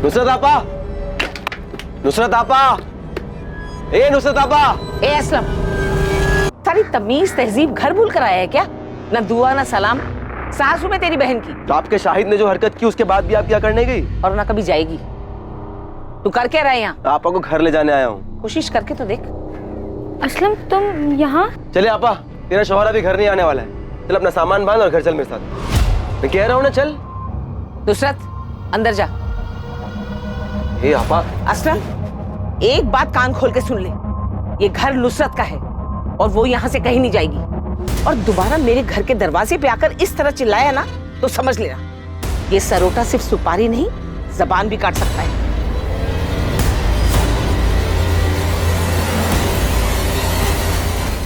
नुसरत आपा, नुसरत आपा, ए नुसरत आपा। ए असलम, सारी तमीज तहजीब घर भूल कर आया है क्या? ना दुआ ना सलाम। सासू में तेरी बहन की। तो आपके शाहिद ने जो हरकत की उसके बाद भी आप क्या करने गई? और ना कभी जाएगी। तू कर क्या रहा है यहाँ? आपा को घर ले जाने आया हूँ। कोशिश करके तो देख। असलम तुम यहाँ? चले आपा, तेरा शौहर अभी घर नहीं आने वाला है। चल अपना सामान बांध और घर चल मेरे साथ। मैं कह रहा हूँ ना, चल। नुसरत अंदर जा। ए आपा। असलम, एक बात कान खोल के सुन ले, ये घर नुसरत का है और वो यहाँ से कहीं नहीं जाएगी। और दोबारा मेरे घर के दरवाजे पे आकर इस तरह चिल्लाया ना तो समझ लेना, ये सरोटा सिर्फ सुपारी नहीं, जबान भी काट सकता है।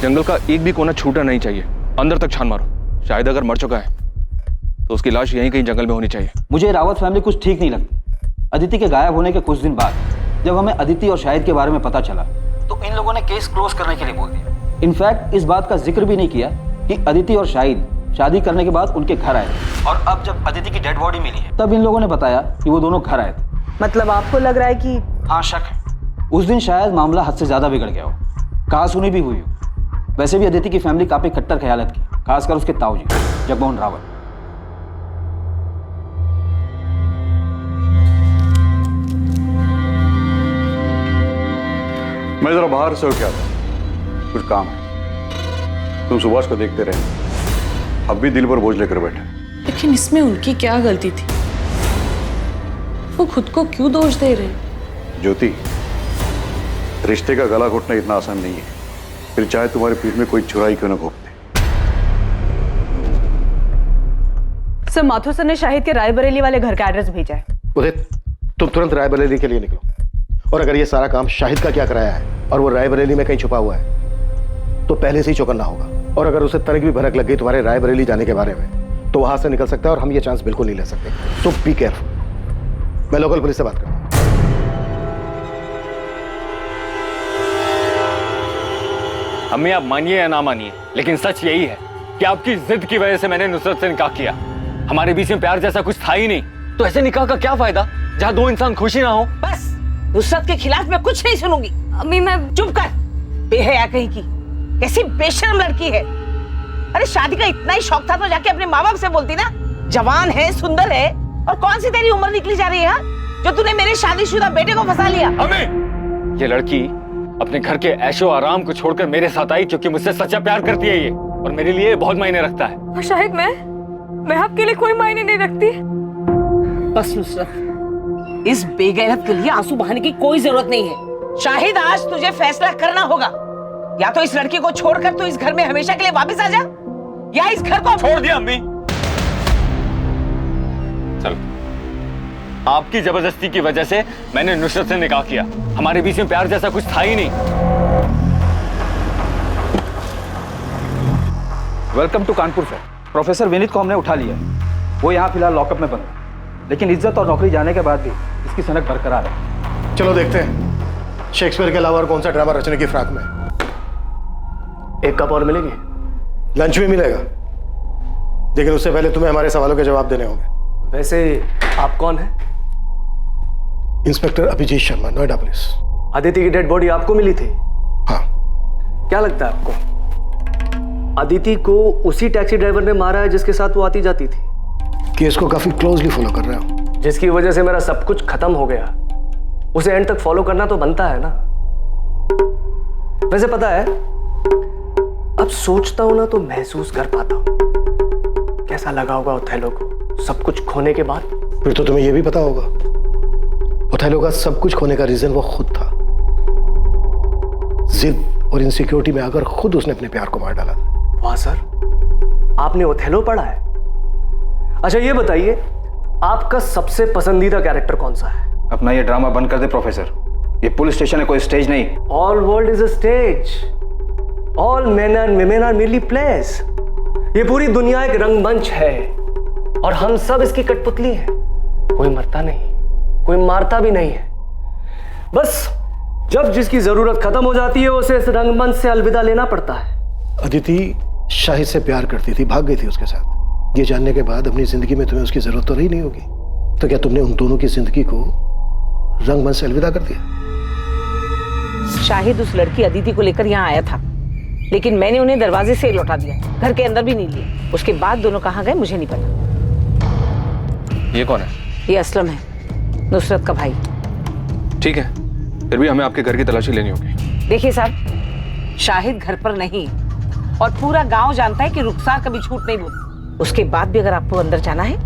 जंगल का एक भी कोना छूटा नहीं चाहिए। अंदर तक छान मारो। शायद अगर मर चुका है तो उसकी लाश यहीं कहीं जंगल में होनी चाहिए। मुझे रावत फैमिली कुछ ठीक नहीं लगती। अदिति के गायब होने के कुछ दिन बाद जब हमें अदिति और शाहिद के बारे में पता चला तो इन लोगों ने केस क्लोज करने के लिए बोल दिया। इनफैक्ट इस बात का जिक्र भी नहीं किया कि अदिति और शाहिद शादी करने के बाद उनके घर आए और अब जब अदिति की डेड बॉडी मिली है तब इन लोगों ने बताया कि वो दोनों घर आए थे। मतलब आपको लग रहा है कि? हाँ, शक है। उस दिन शायद मामला हद से ज्यादा बिगड़ गया हो, कहा सुनी भी हुई हो। वैसे भी अदिति की फैमिली काफी कट्टर ख्यालत की, खासकर उसके ताऊजी जगमोहन रावत। मैं जरा बाहर से होके आता, कुछ काम है। तुम सुभाष को देखते रहे, अब भी दिल पर बोझ लेकर बैठे। लेकिन इसमें उनकी क्या गलती थी? वो खुद को क्यों दोष दे रहे? ज्योति, रिश्ते का गला घोटना इतना आसान नहीं है, फिर चाहे तुम्हारे पीठ में कोई चुराई क्यों न घोंपते। सर, माथुर सर ने शाहिद के रायबरेली वाले घर का एड्रेस भेजा है। उदित, तुम तुरंत रायबरेली के लिए निकलो। और अगर ये सारा काम शाहिद का क्या कराया है और वो रायबरेली में कहीं छुपा हुआ है तो पहले से ही चौकन्ना होगा। और अगर उसे तनिक भी भनक लग गई तुम्हारे रायबरेली जाने के बारे में तो वहां से निकल सकता है और हम ये चांस बिल्कुल नहीं ले सकते। सो बी केयरफुल। मैं लोकल पुलिस से बात करता हूं। अम्मी, आप मानिए या ना मानिए, लेकिन सच यही है कि आपकी जिद की वजह से मैंने नुसरत से निकाह किया। हमारे बीच में प्यार जैसा कुछ था ही नहीं, तो ऐसे निकाह का क्या फायदा जहां दो इंसान खुशी ना हो। बस, नुसरत के खिलाफ मैं कुछ नहीं सुनूंगी। अम्मी मैं... चुप कर, बेहया कहीं की, कैसी बेशर्म लड़की है। अरे शादी का इतना ही शौक था तो जाके अपने माँ बाप से बोलती ना। जवान है, सुंदर है, और कौन सी तेरी उम्र निकली जा रही है जो तूने मेरे शादीशुदा बेटे को फंसा लिया। अम्मी, ये लड़की अपने घर के ऐशो आराम को छोड़कर मेरे साथ आई क्योंकि मुझसे सच्चा प्यार करती है ये, और मेरे लिए बहुत मायने रखता है। और शाहिद मैं आपके लिए कोई मायने नहीं रखती। बस नुसरत, इस बेगैरत के लिए आंसू बहाने की कोई जरूरत नहीं है। शाहिद, आज तुझे फैसला करना होगा। या तो इस लड़की को छोड़कर तू इस घर में हमेशा के लिए वापस आ जा, या इस घर को छोड़ दिया। अम्मी, चलो, आपकी जबरदस्ती की वजह से मैंने नुसरत से निकाह किया। हमारे बीच में प्यार जैसा कुछ था ही नहीं। Welcome to Kanpur sir. Professor Vineet को हमने उठा लिया है। वो यहाँ फिलहाल लॉकअप में बंद है, लेकिन इज्जत और नौकरी जाने के बाद भी इसकी सनक बरकरार है। चलो देखते हैं शेक्सपियर के अलावा और कौन सा ड्रामा रचने की फ्राक में। एक कप और मिलेगी? लंच भी मिलेगा, लेकिन उससे पहले तुम्हें हमारे सवालों के जवाब देने होंगे। वैसे आप कौन हैं? Inspector Abhijeet Sharma, Noida police. अदिति की डेड बॉडी आपको मिली थी? हाँ। क्या लगता है आपको, अदिति को उसी टैक्सी ड्राइवर ने मारा है जिसके साथ वो आती जाती थी? केस को काफी क्लोजली फॉलो कर रहे हो। जिसकी वजह से मेरा सब कुछ खत्म हो गया, उसे एंड तक फॉलो करना तो बनता है ना। वैसे पता है, अब सोचता हूं ना तो महसूस कर पाता हूं कैसा लगा होगा ओथेलो को सब कुछ खोने के बाद। फिर तो तुम्हें यह भी पता होगा ओथेलो का सब कुछ खोने का रीजन वो खुद था। जिद और इनसिक्योरिटी में आकर खुद उसने अपने प्यार को मार डाला था। वाह सर, आपने ओथेलो पढ़ा है? अच्छा ये बताइए, आपका सबसे पसंदीदा कैरेक्टर कौन सा है? अपना ये ड्रामा बंद कर दे प्रोफेसर, ये पुलिस स्टेशन है, कोई स्टेज नहीं। All world is a stage, all men and women are merely players. ये पूरी दुनिया एक रंगमंच है और हम सब इसकी कठपुतली हैं। कोई मरता नहीं, कोई मारता भी नहीं है। बस जब जिसकी जरूरत खत्म हो जाती है उसे इस रंगमंच से अलविदा लेना पड़ता है। अदिति शाहिद से प्यार करती थी, भाग गई थी उसके साथ। ये जानने के बाद अपनी जिंदगी में तुम्हें उसकी जरूरत तो रही नहीं होगी, तो क्या तुमने उन दोनों की जिंदगी को रंगमंच से अलविदा कर दिया? शाहिद उस लड़की अदिति को लेकर यहाँ आया था, लेकिन मैंने उन्हें दरवाजे से लौटा दिया, घर के अंदर भी नहीं लिए। उसके बाद दोनों कहाँ गए मुझे नहीं पता। ये कौन है? ये असलम है, नुसरत का भाई। ठीक है, फिर भी हमें आपके घर की तलाशी लेनी होगी। देखिए साहब, शाहिद घर पर नहीं और पूरा गांव जानता है कि रुखसार कभी झूठ नहीं बोलती। उसके बाद भी अगर आपको अंदर जाना है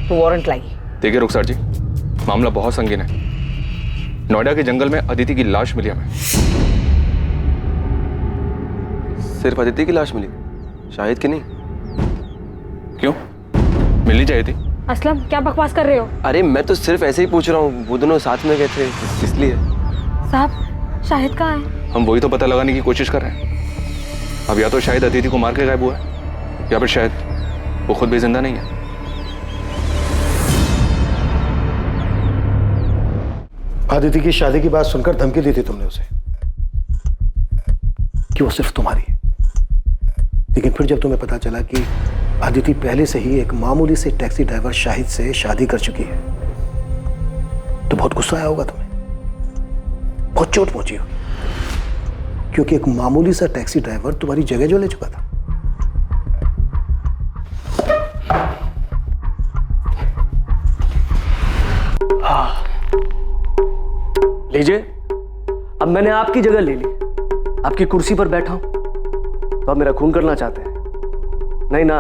तो वारंट लाइए। देखिए रुखसार जी, मामला बहुत संगीन है। नोएडा के जंगल में अदिति की लाश मिली हमें। सिर्फ अदिति की लाश मिली, शाहिद की नहीं? क्यों, मिलनी चाहिए थी। असलम क्या बकवास कर रहे हो? अरे मैं तो सिर्फ ऐसे ही पूछ रहा हूँ, वो दोनों साथ में गए थे इसलिए। साहब, शाहिद कहाँ है? हम वही तो पता लगाने की कोशिश कर रहे हैं। अब या तो शायद अदिति को मार के गायब हुआ है, या फिर शायद वो खुद भी जिंदा नहीं है। अदिति की शादी की बात सुनकर धमकी दी थी तुमने उसे कि वो सिर्फ तुम्हारी है, लेकिन फिर जब तुम्हें पता चला कि अदिति पहले से ही एक मामूली से टैक्सी ड्राइवर शाहिद से शादी कर चुकी है, तो बहुत गुस्सा आया होगा तुम्हें, बहुत चोट पहुंची हो, क्योंकि एक मामूली सा टैक्सी ड्राइवर तुम्हारी जगह जो ले चुका था। लीजिए, अब मैंने आपकी जगह ले ली, आपकी कुर्सी पर बैठा हूं, तो आप मेरा खून करना चाहते हैं? नहीं ना,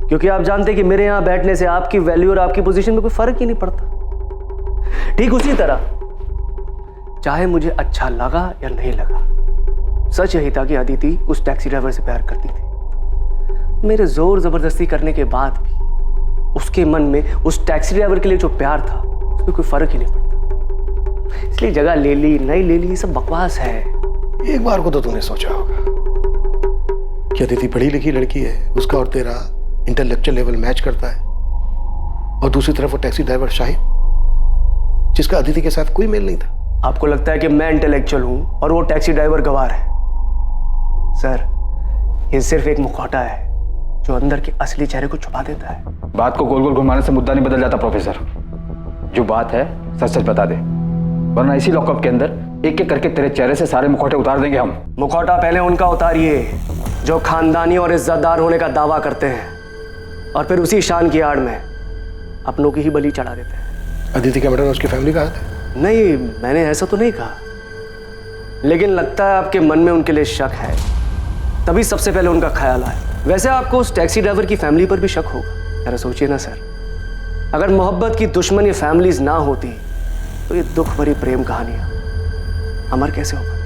क्योंकि आप जानते हैं कि मेरे यहां बैठने से आपकी वैल्यू और आपकी पोजीशन में कोई फर्क ही नहीं पड़ता। ठीक उसी तरह, चाहे मुझे अच्छा लगा या नहीं लगा, सच यही था कि अदिति उस टैक्सी ड्राइवर से प्यार करती थी। मेरे जोर जबरदस्ती करने के बाद भी उसके मन में उस टैक्सी ड्राइवर के लिए जो प्यार था, उसमें कोई फर्क ही नहीं पड़ता। इसलिए जगह ले ली नहीं ले ली, ये सब बकवास है। एक बार को तो तुमने सोचा होगा कि अदिति पढ़ी लिखी लड़की है, उसका और तेरा इंटेलेक्चुअल लेवल मैच करता है, और दूसरी तरफ वो टैक्सी ड्राइवर शाहिद, जिसका अदिति के साथ कोई मेल नहीं था। आपको लगता है कि मैं इंटेलेक्चुअल हूं और वो टैक्सी ड्राइवर गवार है? सर, ये सिर्फ एक मुखौटा है जो अंदर के असली चेहरे को छुपा देता है। बात को गोल गोल घुमाने से मुद्दा नहीं बदल जाता प्रोफेसर। जो बात है सच सच बता दे, वरना इसी लॉकअप के अंदर एक एक करके तेरे चेहरे से सारे मुखौटे उतार देंगे हम। मुखौटा पहले उनका उतारिए जो खानदानी और इज्जतदार होने का दावा करते हैं, और फिर उसी शान की आड़ में अपनों की ही बलि चढ़ा देते हैं। अदिति का मर्डर उसकी फैमिली का हाथ है? नहीं, मैंने ऐसा तो नहीं कहा, लेकिन लगता है आपके मन में उनके लिए शक है, तभी सबसे पहले उनका ख्याल आया। वैसे आपको उस टैक्सी ड्राइवर की फैमिली पर भी शक होगा। जरा सोचिए ना सर, अगर मोहब्बत की दुश्मनी फैमिलीज ना होती तो ये दुख भरी प्रेम कहानियां अमर कैसे हो पाती?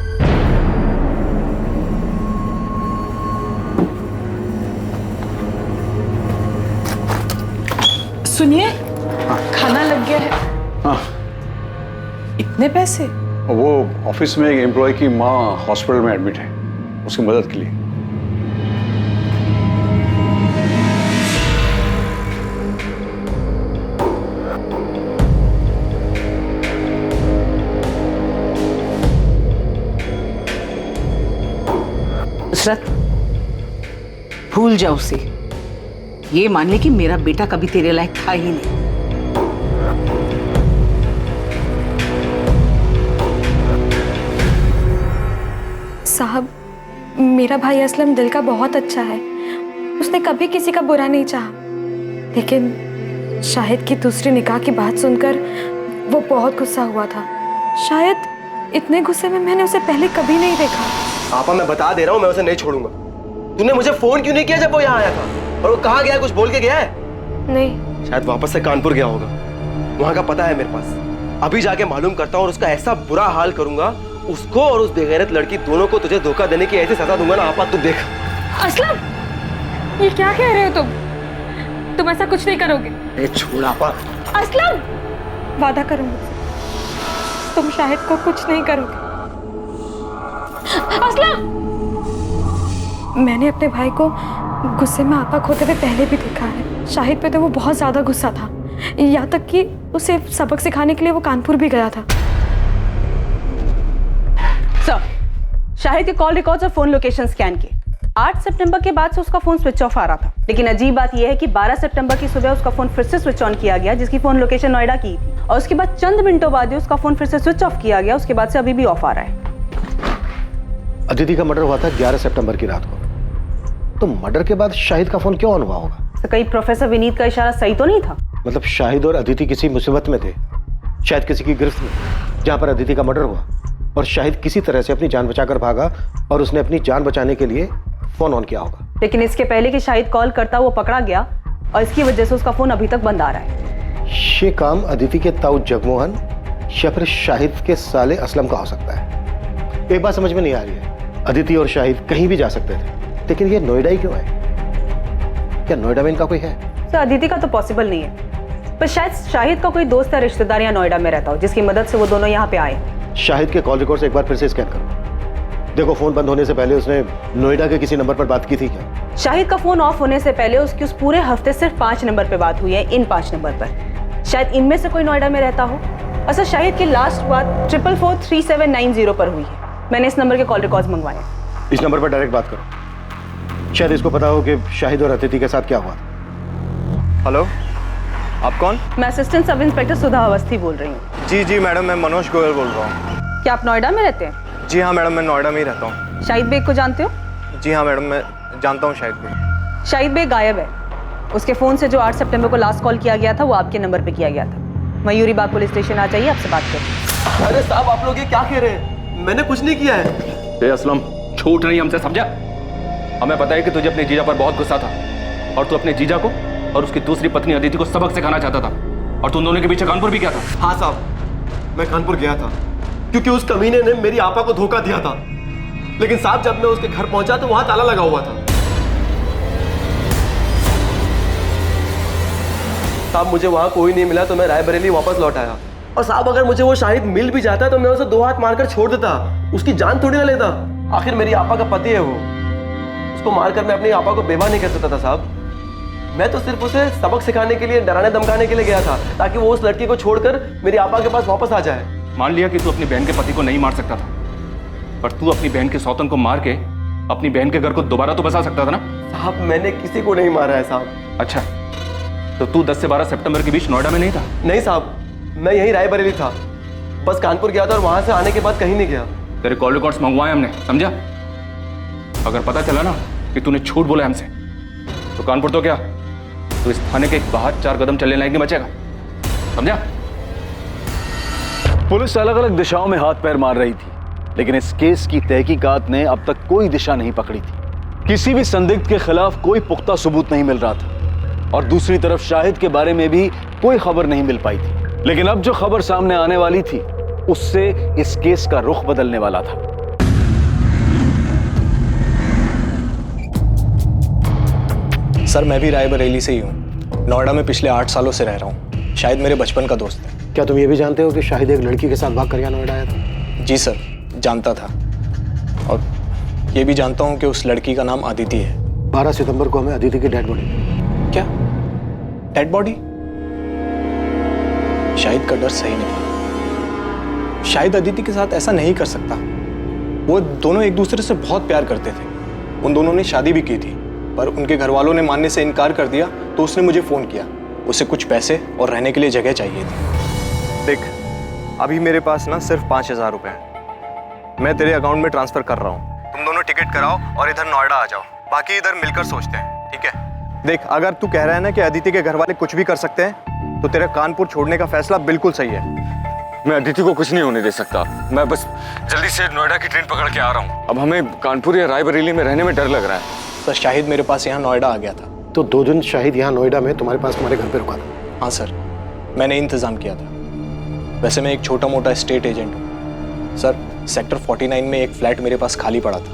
सुनिए, खाना लग गया है। हाँ, इतने पैसे? वो ऑफिस में एक एम्प्लॉय की माँ हॉस्पिटल में एडमिट है, उसकी मदद के लिए। नुसरत, भूल जा उसे, ये मान ले कि मेरा बेटा कभी तेरे लायक था ही नहीं। साहब, मेरा भाई असलम दिल का बहुत अच्छा है, उसने कभी किसी का बुरा नहीं चाहा, लेकिन शाहिद की दूसरी निकाह की बात सुनकर वो बहुत गुस्सा हुआ था। शायद इतने गुस्से में मैंने उसे पहले कभी नहीं देखा। आपा, मैं बता दे रहा हूँ, मैं उसे नहीं छोड़ूंगा। तूने मुझे फोन क्यों नहीं किया जब वो यहाँ आया था? और वो कहाँ गया है, कुछ बोल के गया है? नहीं। शायद वापस से कानपुर गया होगा, वहां का पता है मेरे पास। अभी जाके मालूम करता हूँ और उसका ऐसा बुरा हाल करूंगा, उसको और उस बेगैरत लड़की दोनों को तुझे धोखा देने की ऐसी सजा दूंगा ना आपा, तू देख। असलम, ये क्या कह रहे हो तुम? तुम ऐसा कुछ नहीं करोगे। ए छोड़ आपा। असलम, वादा करो मुझसे, तुम शाहिद को कुछ नहीं करोगे। असलम, मैंने अपने भाई को गुस्से में आपा खोते हुए पहले भी देखा है। शाहिद पे तो वो बहुत ज्यादा गुस्सा था, यहाँ तक कि उसे सबक सिखाने के लिए वो कानपुर भी गया था। सर, शाहिद के कॉल रिकॉर्ड्स और फोन लोकेशन स्कैन किए। 8 सितंबर के बाद से उसका फोन स्विच ऑफ आ रहा था, लेकिन अजीब बात यह है कि 12 सितंबर की सुबह उसका फोन फिर से स्विच ऑन किया गया, जिसकी फोन लोकेशन नोएडा की थी। और उसके बाद चंद मिनटों बाद ही उसका फोन फिर से स्विच ऑफ किया गया। उसके बाद से अभी भी ऑफ आ रहा है। अदिति का मर्डर हुआ था 11 सितंबर की रात को, तो मर्डर के बाद शाहिद का फोन क्यों ऑन हुआ होगा? तो कहीं प्रोफेसर विनीत का इशारा सही तो नहीं था? मतलब शाहिद और अदिति किसी मुसीबत में थे, शायद किसी की गिरफ्त में, जहां पर अदिति का मर्डर हुआ, और शाहिद किसी तरह से अपनी जान बचाकर भागा और उसने अपनी जान बचाने के लिए फोन ऑन किया होगा। लेकिन इसके पहले कि शाहिद कॉल करता वो पकड़ा गया और इसकी वजह से उसका फोन अभी तक बंद आ रहा है। ये काम अदिति के ताऊ जगमोहन या फिर शाहिद के साले असलम का हो सकता है। एक बात समझ में नहीं आ रही है, अदिति और शाहिद कहीं भी जा सकते थे, लेकिन ये नोएडा ही क्यों है? क्या नोएडा में इनका कोई है? तो अदिति का तो पॉसिबल नहीं है, पर शायद शाहिद का कोई दोस्त या रिश्तेदार यहाँ नोएडा में रहता हो जिसकी मदद से वो दोनों यहाँ पे आए। शाहिद के कॉल रिकॉर्ड से एक बार फिर से स्कैन करो, देखो फोन बंद होने से पहले उसने नोएडा के किसी नंबर पर बात की थी क्या? शाहिद का फोन ऑफ होने से पहले उसकी उस पूरे हफ्ते सिर्फ 5 नंबर पे बात हुई है, इन 5 नंबर पर। शायद इनमें से कोई नोएडा में रहता हो। असल शाहिद की लास्ट बात 443790 पर हुई है। मैंने इस नंबर के कॉल रिकॉर्ड्स मंगवाए। इस नंबर पर डायरेक्ट बात करो, शायद इसको पता हो कि शाहिद और अदिति के साथ क्या हुआ। हेलो, आप कौन? मैं असिस्टेंट सब इंस्पेक्टर सुधा अवस्थी बोल रही हूँ। जी मैडम, मैं मनोज गोयल बोल रहा हूँ। क्या आप नोएडा में रहते हैं? जी हाँ मैडम, मैं नोएडा में ही रहता हूँ। शाहिद बेग को जानते हो? जी हाँ मैडम, मैं जानता हूँ शाहिद बेग। शाहिद बेग गायब है। उसके फोन से जो 8 सितंबर को लास्ट कॉल किया गया था वो आपके नंबर पे किया गया था। मयूरी बाग पुलिस स्टेशन आ जाइए, आपसे बात करें। अरे साहब, आप लोग ये क्या कह रहे हैं? मैंने कुछ नहीं किया है। असलम, छूट नहीं हमसे, समझा? हमें पता है कि तुझे अपने जीजा पर बहुत गुस्सा था और तू अपने जीजा को और उसकी दूसरी पत्नी अदिति को सबक सिखाना चाहता था, और तुम दोनों के पीछे कानपुर भी गया था। हाँ साहब, मैं कानपुर गया था क्योंकि उस कमीने ने मेरी आपा को धोखा दिया था। लेकिन साहब, जब मैं उसके घर पहुंचा तो वहां ताला लगा हुआ था। साहब, मुझे वहां कोई नहीं मिला तो मैं रायबरेली वापस लौट आया। और साहब, अगर मुझे वो शाहिद मिल भी जाता तो मैं उसे 2 हाथ मारकर छोड़ देता, उसकी जान थोड़ी ना लेता। आखिर मेरी आपा का पति है वो, उसको मारकर मैं अपनी आपा को बेवा नहीं कर सकता था साहब। मैं तो सिर्फ उसे सबक सिखाने के लिए, डराने धमकाने के लिए गया था, ताकि वो उस लड़की को छोड़कर मेरी आपा के पास वापस आ जाए। मान लिया कि तू अपनी बहन के पति को नहीं मार सकता था, पर तू अपनी बहन के सौतन को मार के अपनी बहन के घर को दोबारा तो बसा सकता था ना? साहब, मैंने किसी को नहीं मारा है साहब। अच्छा, तो तू 10 से 12 सितंबर के बीच नोएडा में नहीं था? नहीं साहब, मैं यहीं रायबरेली था, बस कानपुर गया था और वहां से आने के बाद कहीं नहीं गया। तेरे कॉल रिकॉर्ड्स मंगवाए हमने, समझा? अगर पता चला ना कि तूने झूठ बोला हमसे, तो कानपुर तो क्या, तो इस थाने के बाहर 4 कदम चलने लायक नहीं बचेगा, समझा? पुलिस अलग अलग दिशाओं में हाथ पैर मार रही थी, लेकिन इस केस की तहकीकात ने अब तक कोई दिशा नहीं पकड़ी थी। किसी भी संदिग्ध के खिलाफ कोई पुख्ता सबूत नहीं मिल रहा था, और दूसरी तरफ शाहिद के बारे में भी कोई खबर नहीं मिल पाई थी। लेकिन अब जो खबर सामने आने वाली थी, उससे इस केस का रुख बदलने वाला था। सर, मैं भी रायबरेली से ही हूँ। नोएडा में पिछले 8 सालों से रह रहा हूँ। शाहिद मेरे बचपन का दोस्त है। क्या तुम ये भी जानते हो कि शाहिद एक लड़की के साथ भाग कर यहाँ नोएडा आया था? जी सर, जानता था, और ये भी जानता हूँ कि उस लड़की का नाम अदिति है। 12 सितंबर को हमें अदिति की डेड बॉडी। क्या डेड बॉडी? शाहिद का डर सही नहीं। शाहिद अदिति के साथ ऐसा नहीं कर सकता। वो दोनों एक दूसरे से बहुत प्यार करते थे। उन दोनों ने शादी भी की थी, पर उनके घर वालों ने मानने से इनकार कर दिया, तो उसने मुझे फ़ोन किया। उसे कुछ पैसे और रहने के लिए जगह चाहिए थी। देख, अभी मेरे पास ना सिर्फ 5000 रुपये हैं। मैं तेरे अकाउंट में ट्रांसफ़र कर रहा हूँ। तुम दोनों टिकट कराओ और इधर नोएडा आ जाओ। बाकी इधर मिलकर सोचते हैं, ठीक है? देख, अगर तू कह रहा है ना कि अदिति के घर वाले कुछ भी कर सकते हैं, तो तेरा कानपुर छोड़ने का फैसला बिल्कुल सही है। मैं अदिति को कुछ नहीं होने दे सकता। मैं बस जल्दी से नोएडा की ट्रेन पकड़ के आ रहा हूँ। अब हमें कानपुर या रायबरेली में रहने में डर लग रहा है। सर, शाहिद मेरे पास यहाँ नोएडा आ गया था। तो 2 दिन शाहिद यहाँ नोएडा में तुम्हारे पास तुम्हारे घर पे रुका था? हाँ सर, मैंने इंतज़ाम किया था। वैसे मैं एक छोटा मोटा स्टेट एजेंट हूँ सर। सेक्टर 49 में एक फ्लैट मेरे पास खाली पड़ा था,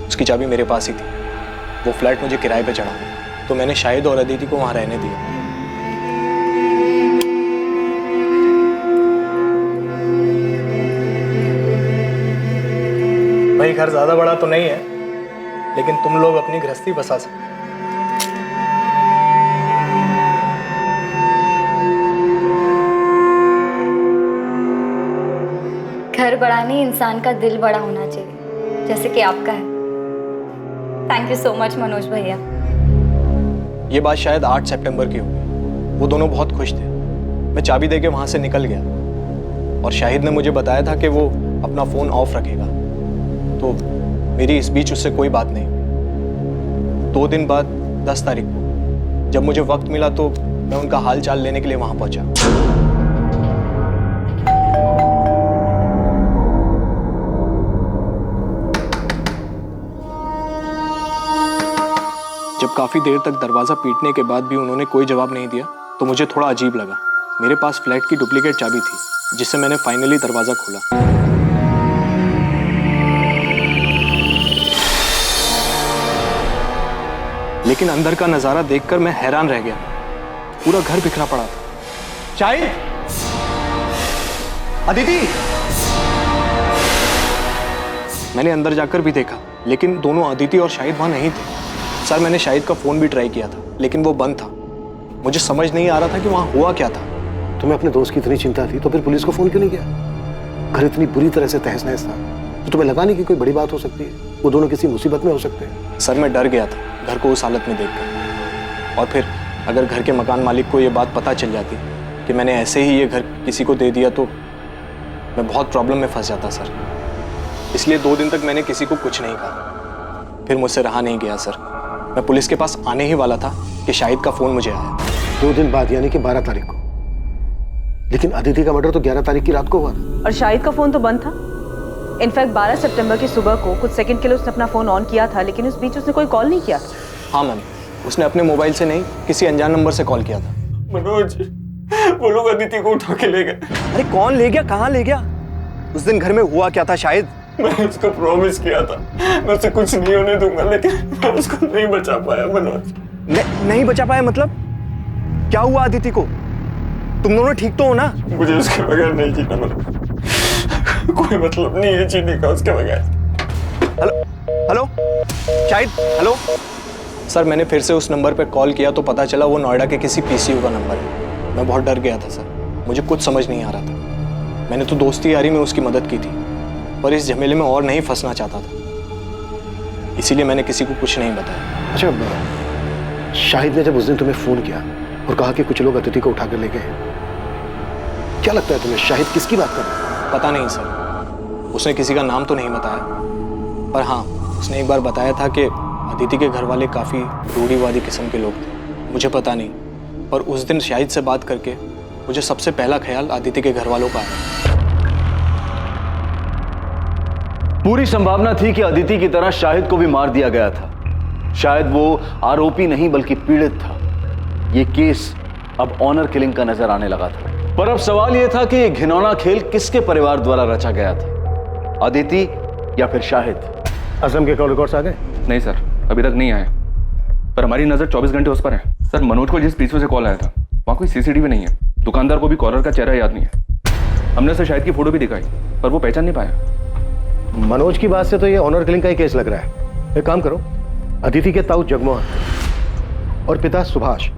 उसकी चाबी मेरे पास ही थी। वो फ्लैट मुझे किराए पे चढ़ा, तो मैंने शाहिद और अदिति को वहाँ रहने दिया। भाई, घर ज़्यादा बड़ा तो नहीं है, लेकिन तुम लोग अपनी गृहस्थी बसा सकते। घर बड़ा नहीं, इंसान का दिल बड़ा होना चाहिए, जैसे कि आपका है। Thank you so much Manoj भैया। ये बात शायद 8 सितंबर की होगी। वो दोनों बहुत खुश थे। मैं चाबी देके वहां से निकल गया और शाहिद ने मुझे बताया था कि वो अपना फ़ोन ऑफ रखेगा, तो मेरी इस बीच उससे कोई बात नहीं हुई। 2 दिन बाद 10 तारीख को जब मुझे वक्त मिला तो मैं उनका हाल चाल लेने के लिए वहां पहुंचा। जब काफ़ी देर तक दरवाज़ा पीटने के बाद भी उन्होंने कोई जवाब नहीं दिया तो मुझे थोड़ा अजीब लगा। मेरे पास फ्लैट की डुप्लीकेट चाबी थी जिससे मैंने फाइनली दरवाज़ा खोला। लेकिन अंदर का नज़ारा देखकर मैं हैरान रह गया। पूरा घर बिखरा पड़ा था। शाहिद, अदिति। मैंने अंदर जाकर भी देखा लेकिन दोनों अदिति और शाहिद वहां नहीं थे। सर, मैंने शाहिद का फ़ोन भी ट्राई किया था लेकिन वो बंद था। मुझे समझ नहीं आ रहा था कि वहां हुआ क्या था। तुम्हें अपने दोस्त की इतनी चिंता थी तो फिर पुलिस को फोन क्यों नहीं किया? घर इतनी बुरी तरह से तहस नहस था तो तुम्हें लगा नहीं कि कोई बड़ी बात हो सकती है, वो दोनों किसी मुसीबत में हो सकते हैं। सर, मैं डर गया था घर को उस हालत में देखकर। और फिर अगर घर के मकान मालिक को ये बात पता चल जाती कि मैंने ऐसे ही ये घर किसी को दे दिया तो मैं बहुत प्रॉब्लम में फंस जाता सर। इसलिए 2 दिन तक मैंने किसी को कुछ नहीं कहा। फिर मुझसे रहा नहीं गया सर। मैं पुलिस के पास आने ही वाला था कि शाहिद का फ़ोन मुझे आया। 2 दिन बाद यानी कि 12 तारीख को। लेकिन अदिति का मर्डर तो 11 तारीख की रात को हुआ था। और शाहिद का फ़ोन तो बंद था। इनफैक्ट 12 सितंबर की सुबह को कुछ सेकंड के लिए उसने अपना फ़ोन ऑन किया था लेकिन उस बीच उसने कोई कॉल नहीं किया था। हाँ मैम, उसने अपने मोबाइल से नहीं किसी अनजान नंबर से कॉल किया था। मनोज, वो लोग अदिति को उठा के ले गए। अरे कौन ले गया, कहाँ ले गया? उस दिन घर में हुआ क्या था शाहिद? मैंने उसको प्रॉमिस किया था मैं उसे कुछ नहीं होने दूंगा लेकिन मैं उसको नहीं बचा पाया मनोज। नहीं बचा पाया मतलब? क्या हुआ अदिति को? तुम दोनों ठीक तो हो ना? मुझे उसके बगैर नहीं जीना मनोज। कोई मतलब नहीं है जीने का उसके बगैर। Hello Shahid, hello. सर, मैंने फिर से उस नंबर पर कॉल किया तो पता चला वो नोएडा के किसी पीसीयू का नंबर है। मैं बहुत डर गया था सर, मुझे कुछ समझ नहीं आ रहा था। मैंने तो दोस्ती यारी में उसकी मदद की थी पर इस झमेले में और नहीं फंसना चाहता था, इसीलिए मैंने किसी को कुछ नहीं बताया। अच्छा, शाहिद ने जब उस दिन तुम्हें फ़ोन किया और कहा कि कुछ लोग अदिति को उठा कर ले गए, क्या लगता है तुम्हें शाहिद किसकी बात कर रहा है? पता नहीं सर, उसने किसी का नाम तो नहीं बताया पर हाँ, उसने एक बार बताया था कि अदिति के घर वाले काफ़ी रूढ़िवादी किस्म के लोग थे। मुझे पता नहीं, पर उस दिन शाहिद से बात करके मुझे सबसे पहला ख्याल अदिति के घर वालों का आया। पूरी संभावना थी कि अदिति की तरह शाहिद को भी मार दिया गया था। शायद वो आरोपी नहीं बल्कि पीड़ित था। ये केस अब ऑनर किलिंग का नजर आने लगा था। पर अब सवाल यह था कि ये घिनौना खेल किसके परिवार द्वारा रचा गया था, अदिति या फिर शाहिद? असलम के कॉल रिकॉर्ड्स आ गए? नहीं सर, अभी तक नहीं आए, पर हमारी नजर 24 घंटे उस पर है। सर, मनोज को जिस पीछे से कॉल आया था वहाँ कोई सीसीटीवी नहीं है। दुकानदार को भी कॉलर का चेहरा याद नहीं है। हमने उसे शाहिद की फोटो भी दिखाई पर वो पहचान नहीं पाया। मनोज की बात से तो ये ऑनर किलिंग का ही केस लग रहा है। एक काम करो, अदिति के ताऊ जगमोहन और पिता सुभाष,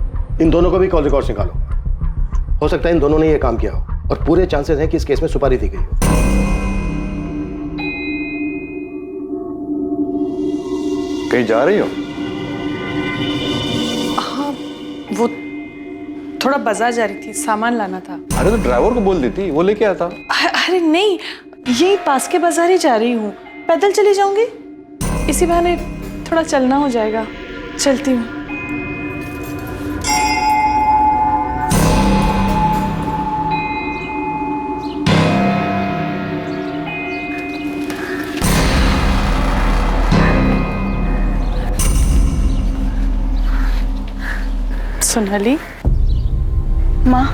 इन दोनों को भी कॉल रिकॉर्ड्स निकालो। हो सकता है इन दोनों ने ये काम किया हो और पूरे चांसेस हैं कि इस केस में सुपारी दी गई हो। कहीं जा रही हो? हाँ, वो थोड़ा बाजार जा रही थी, सामान लाना था। अरे तो ड्राइवर को बोल देती, वो लेके आता। अरे नहीं, यही पास के बाजार ही जा रही हूँ, पैदल चली जाऊंगी, इसी बहाने थोड़ा चलना हो जाएगा। चलती हूँ। सोनाली, माँ,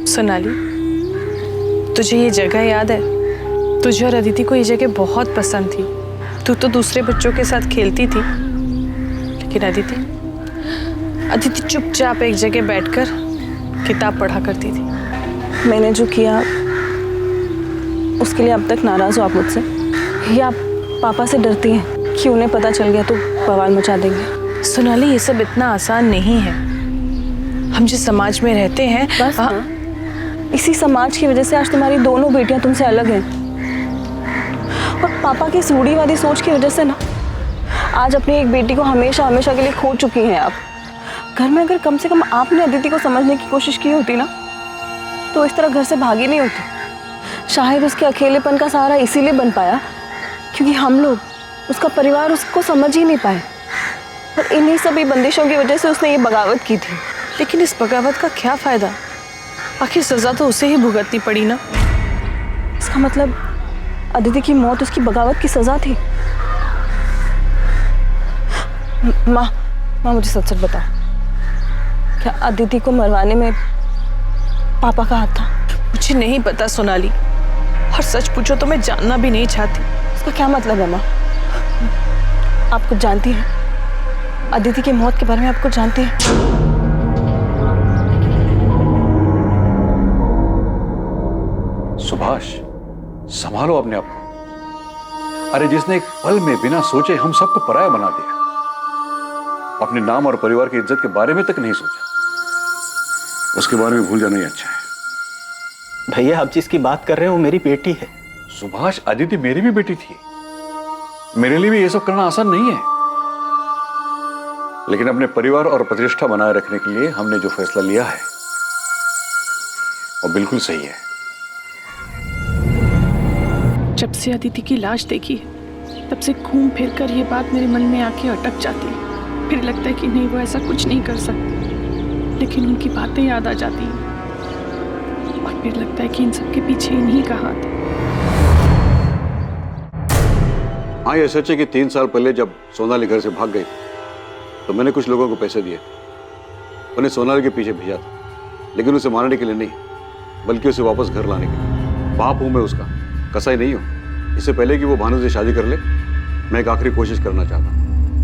सोनाली, तुझे ये जगह याद है? तुझे और अदिति को ये जगह बहुत पसंद थी। तू तो दूसरे बच्चों के साथ खेलती थी, लेकिन अदिति चुपचाप एक जगह बैठकर किताब पढ़ा करती थी। मैंने जो किया उसके लिए अब तक नाराज हो आप मुझसे, या आप पापा से डरती हैं कि उन्हें पता चल गया तो बवाल मचा देंगे? सोनाली, ये सब इतना आसान नहीं है। हम जिस समाज में रहते हैं, बस इसी समाज की वजह से आज तुम्हारी दोनों बेटियां तुमसे अलग हैं। और पापा की इस रूढ़िवादी सोच की वजह से ना आज अपनी एक बेटी को हमेशा हमेशा के लिए खो चुकी हैं आप। घर में अगर कम से कम आपने अदिति को समझने की कोशिश की होती ना, तो इस तरह घर से भागी नहीं होती। शायद उसके अकेलेपन का सहारा इसीलिए बन पाया क्योंकि हम लोग, उसका परिवार उसको समझ ही नहीं पाए। और इन्हीं सभी बंदिशों की वजह से उसने ये बगावत की थी। लेकिन इस बगावत का क्या फायदा? आखिर सजा तो उसे ही भुगतनी पड़ी ना। इसका मतलब अदिति की मौत उसकी बगावत की सजा थी। माँ मुझे सच सच बताओ, क्या अदिति को मरवाने में पापा का हाथ था? मुझे नहीं पता सोनाली, और सच पूछो तो मैं जानना भी नहीं चाहती। इसका क्या मतलब है माँ? आप कुछ जानती हैं? अदिति की मौत के बारे में आप कुछ जानती हैं? सुभाष, संभालो अपने आप को। अरे जिसने एक पल में बिना सोचे हम सबको पराया बना दिया, अपने नाम और परिवार की इज्जत के बारे में तक नहीं सोचा, उसके बारे में भूल जाना ही अच्छा है। भैया आप जिसकी बात कर रहे हो मेरी बेटी है। सुभाष, अदिति मेरी भी बेटी थी। मेरे लिए भी ये सब करना आसान नहीं है, लेकिन अपने परिवार और प्रतिष्ठा बनाए रखने के लिए हमने जो फैसला लिया है वो बिल्कुल सही है। जब से अदिति की लाश देखी है तब से घूम फिर कर ये बात मेरे मन में आके अटक जाती है। फिर लगता है कि नहीं, वो ऐसा कुछ नहीं कर सकती, लेकिन उनकी बातें याद आ जाती हैं और फिर लगता है कि इन सब के पीछे इन्हीं का हाथ है। हाँ, ये सच है कि 3 साल पहले जब सोनाली घर से भाग गई तो मैंने कुछ लोगों को पैसे दिए, उन्हें सोनाली के पीछे भेजा था, लेकिन उसे मारने के लिए नहीं, बल्कि उसे वापस घर लाने के लिए। बाप हूं मैं उसका, कसाई नहीं हूं। इससे पहले कि वो भानु से शादी कर ले, मैं एक आखिरी कोशिश करना चाहता हूं।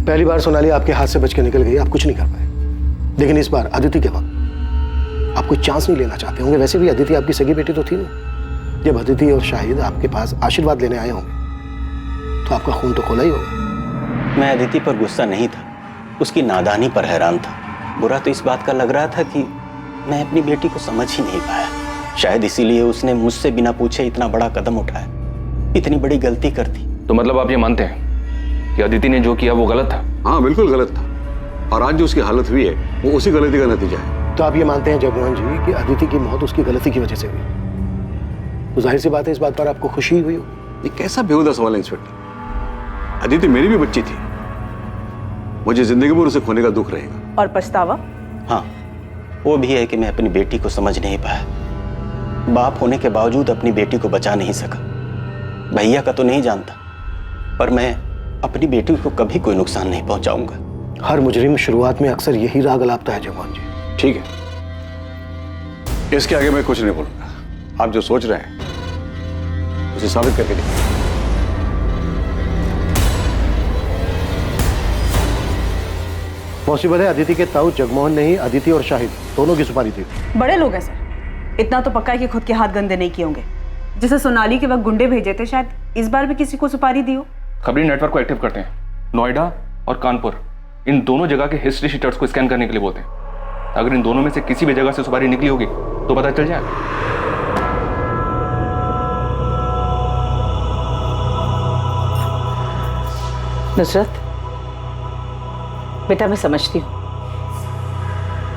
पहली बार सोनाली आपके हाथ से बच के निकल गई, आप कुछ नहीं कर पाए, लेकिन इस बार अदिति के वक्त आप कोई चांस नहीं लेना चाहते होंगे। वैसे भी अदिति आपकी सगी बेटी तो थी नहीं। जब अदिति और शाहिद आपके पास आशीर्वाद लेने आए होंगे तो आपका खून तो खोला ही होगा। मैं अदिति पर गुस्सा नहीं था, उसकी नादानी पर हैरान था। बुरा तो इस बात का लग रहा था कि मैं अपनी बेटी को समझ ही नहीं पाया। शायद इसीलिए उसने मुझसे बिना पूछे इतना बड़ा कदम उठाया, इतनी बड़ी गलती कर दी। तो मतलब आप ये मानते हैं कि अदिति ने जो किया वो गलत था? हाँ, बिल्कुल गलत था, और आज जो उसकी हालत हुई है वो उसी गलती का नतीजा है। तो आप ये मानते हैं जगमोहन जी कि अदिति की मौत उसकी गलती की वजह से हुई? तो जाहिर सी बात है इस बात पर आपको खुशी हुई हो। ये कैसा बेहुदा सवाल है इंस्पेक्टर? अदिति मेरी भी बच्ची थी, मुझे जिंदगी भर उसे खोने का दुख रहेगा। और पछतावा? हाँ, वो भी है कि मैं अपनी बेटी को समझ नहीं पाया। बाप होने के बावजूद अपनी बेटी को बचा नहीं सका। भैया का तो नहीं जानता, पर मैं अपनी बेटी को कभी कोई नुकसान नहीं पहुंचाऊंगा। हर मुजरिम शुरुआत में अक्सर यही राग अलापता है जगमोहन जी। ठीक है, इसके आगे मैं कुछ नहीं बोलूंगा। आप जो सोच रहे हैं उसे साबित करके देखिए। पॉसिबल है अदिति के ताऊ जगमोहन ने ही अदिति और शाहिद दोनों की सुपारी दी। बड़े लोग हैं सर, इतना तो पक्का है कि खुद के हाथ गंदे नहीं किए होंगे। जैसे सोनाली के वक्त गुंडे भेजे थे, शायद इस बार भी किसी को सुपारी दी हो। खबरी नेटवर्क को एक्टिव करते हैं, नोएडा और कानपुर, इन दोनों जगह के हिस्ट्री शीटर्स को स्कैन करने के लिए बोलते हैं। अगर इन दोनों में से किसी भी जगह से सुपारी निकली होगी तो पता चल जाएगा। नुसरत बेटा, मैं समझती हूँ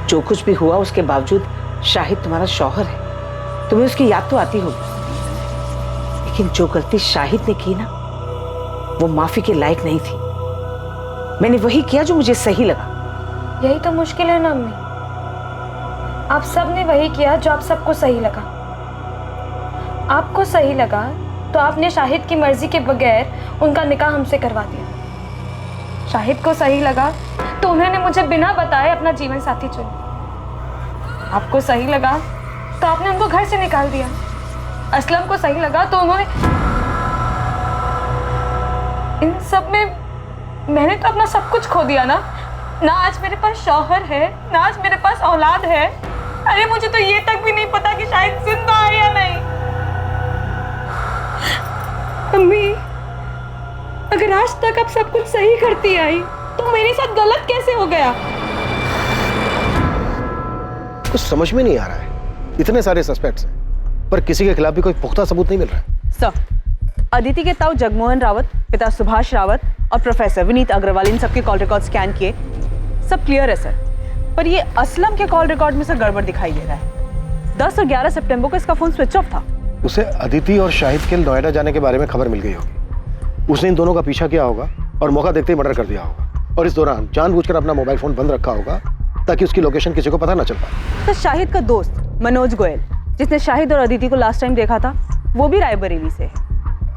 जो कुछ भी हुआ उसके बावजूद शाहिद तुम्हारा शौहर है, तुम्हें उसकी याद तो आती होगी, लेकिन जो गलती शाहिद ने की ना वो माफी के लायक नहीं थी। मैंने वही किया जो मुझे सही लगा। यही तो मुश्किल है ना अम्मी, आप सब ने वही किया जो आप सबको सही लगा। आपको सही लगा तो आपने शाहिद की मर्जी के बगैर उनका निकाह हमसे करवा दिया। शाहिद को सही लगा तो उन्होंने मुझे बिना बताए अपना जीवन साथी चुना। आपको सही लगा तो आपने उनको घर से निकाल दिया। असलम को सही लगा तो उन्होंने, इन सब में मैंने तो अपना सब कुछ खो दिया ना आज मेरे पास शौहर है, ना आज मेरे पास औलाद है। अरे मुझे तो ये तक भी नहीं पता कि शायद जिंदा है या नहीं। अम्मी, अगर आज तक आप सब कुछ सही करती आई तो मेरे साथ गलत कैसे हो गया? कुछ समझ में नहीं आ रहा है। इतने सारे सस्पेक्ट्स हैं पर किसी के खिलाफ भी कोई पुख्ता सबूत नहीं मिल रहा है। सर, अदिति के ताऊ जगमोहन रावत, पिता सुभाष रावत और प्रोफेसर विनीत अग्रवाल, इन सबके कॉल रिकॉर्ड स्कैन किए, सब क्लियर है सर। पर ये असलम के कॉल रिकॉर्ड में सर गड़बड़ दिखाई दे रहा है। 10 और 11 सितंबर को इसका फोन स्विच ऑफ था। उसे अदिति और शाहिद के नोएडा जाने के बारे में खबर मिल गई होगी। उसने इन दोनों का पीछा किया होगा और मौका देखते ही मर्डर कर दिया होगा, और इस दौरान जानबूझकर अपना मोबाइल फोन बंद रखा होगा ताकि उसकी लोकेशन किसी को पता ना चल पाए। तो शाहिद का दोस्त मनोज गोयल, जिसने शाहिद और अदिति को लास्ट टाइम देखा था, वो भी रायबरेली से है।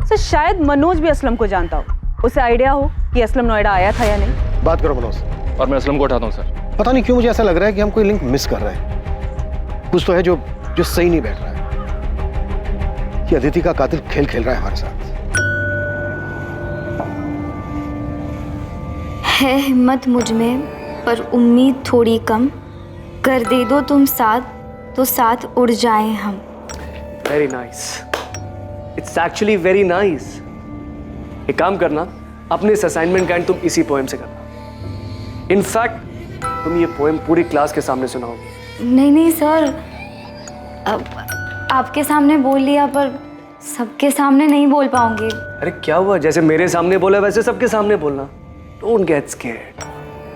सर शायद मनोज भी असलम को जानता हो, उसे आइडिया हो कि असलम नोएडा आया था या नहीं। बात करो मनोज। और मैं असलम को उठाता हूँ सर। पता नहीं क्यों मुझे ऐसा लग रहा है कि हम कोई लिंक मिस कर रहे हैं। कुछ तो है जो सही नहीं बैठ रहा है। कि अदिति का कातिल खेल खेल रहा है हमारे साथ। है हिम्मत मुझ में पर उम्मीद थोड़ी कम, कर दे दो तुम साथ तो साथ उड़ जाएं हम। Very nice, it's actually very nice. एक काम करना, अपने इस असाइनमेंट का एंड तुम इसी पोएम से करना। इनफैक्ट तुम ये पोएम पूरी क्लास के सामने सुनाओगे। नहीं सर, अब आपके सामने बोल लिया पर सबके सामने नहीं बोल पाऊंगी। अरे क्या हुआ, जैसे मेरे सामने बोला वैसे सबके सामने बोलना। डोंट गेट स्कैर्ड,